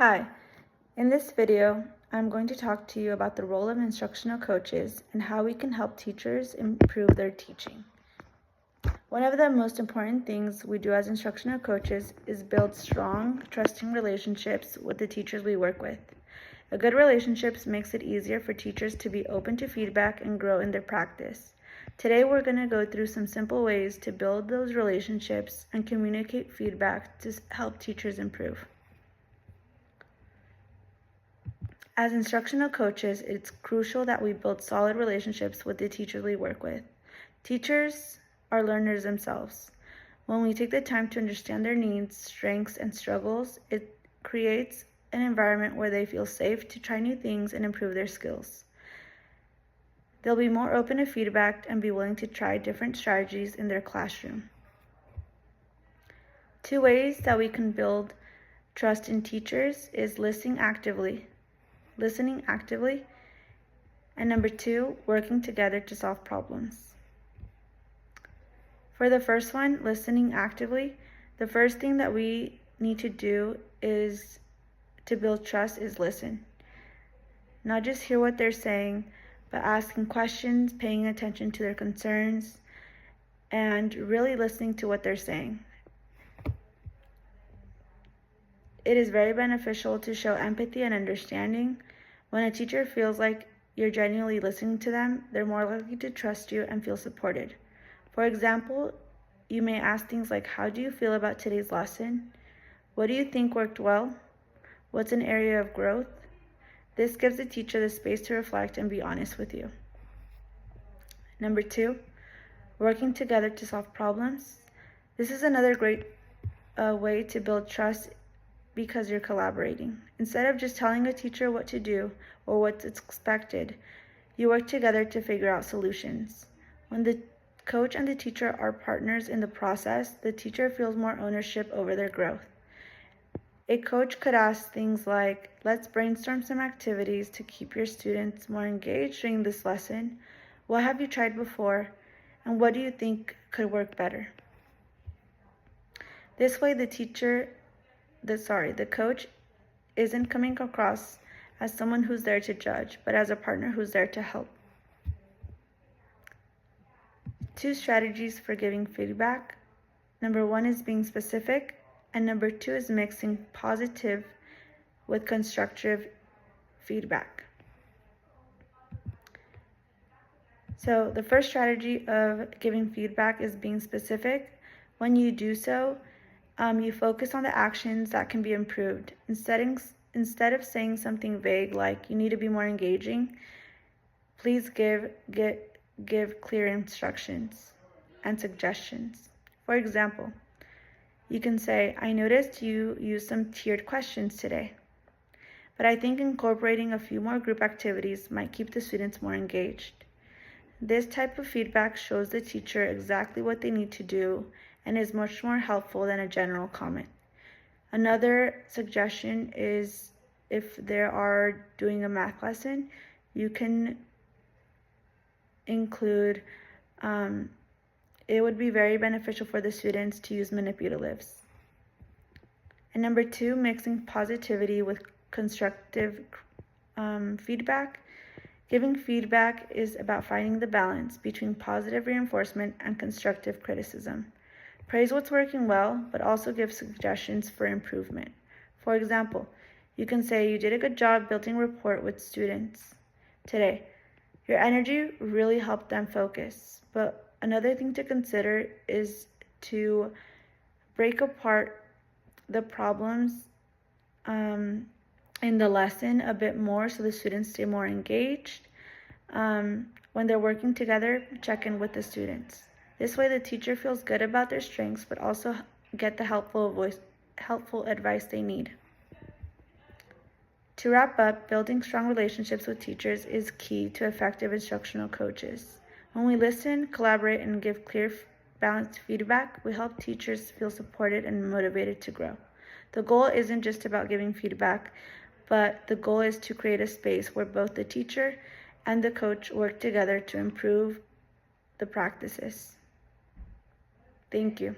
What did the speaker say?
Hi, in this video, I'm going to talk to you about the role of instructional coaches and how we can help teachers improve their teaching. One of the most important things we do as instructional coaches is build strong, trusting relationships with the teachers we work with. A good relationship makes it easier for teachers to be open to feedback and grow in their practice. Today, we're going to go through some simple ways to build those relationships and communicate feedback to help teachers improve. As instructional coaches, it's crucial that we build solid relationships with the teachers we work with. Teachers are learners themselves. When we take the time to understand their needs, strengths, and struggles, it creates an environment where they feel safe to try new things and improve their skills. They'll be more open to feedback and be willing to try different strategies in their classroom. 2 ways that we can build trust in teachers is listening actively, and number 2, working together to solve problems. For the first one, listening actively, the first thing that we need to do is to build trust is listen. Not just hear what they're saying, but asking questions, paying attention to their concerns, and really listening to what they're saying. It is very beneficial to show empathy and understanding. When a teacher feels like you're genuinely listening to them, they're more likely to trust you and feel supported. For example, you may ask things like, how do you feel about today's lesson? What do you think worked well? What's an area of growth? This gives the teacher the space to reflect and be honest with you. Number 2, working together to solve problems. This is another great way to build trust because you're collaborating. Instead of just telling a teacher what to do or what's expected, you work together to figure out solutions. When the coach and the teacher are partners in the process, the teacher feels more ownership over their growth. A coach could ask things like, let's brainstorm some activities to keep your students more engaged during this lesson. What have you tried before? And what do you think could work better? This way, the coach isn't coming across as someone who's there to judge, but as a partner who's there to help. 2 strategies for giving feedback. Number 1 is being specific, and number 2 is mixing positive with constructive feedback. So the first strategy of giving feedback is being specific. When you do so, you focus on the actions that can be improved. Instead of saying something vague like, you need to be more engaging, please give clear instructions and suggestions. For example, you can say, I noticed you used some tiered questions today, but I think incorporating a few more group activities might keep the students more engaged. This type of feedback shows the teacher exactly what they need to do and is much more helpful than a general comment. Another suggestion is if they are doing a math lesson, you can include, it would be very beneficial for the students to use manipulatives. And number 2, mixing positivity with constructive feedback. Giving feedback is about finding the balance between positive reinforcement and constructive criticism. Praise what's working well, but also give suggestions for improvement. For example, you can say, you did a good job building rapport with students today. Your energy really helped them focus. But another thing to consider is to break apart the problems in the lesson a bit more so the students stay more engaged. When they're working together, check in with the students. This way the teacher feels good about their strengths, but also get the helpful advice they need. To wrap up, building strong relationships with teachers is key to effective instructional coaches. When we listen, collaborate, and give clear, balanced feedback, we help teachers feel supported and motivated to grow. The goal isn't just about giving feedback, but the goal is to create a space where both the teacher and the coach work together to improve the practices. Thank you.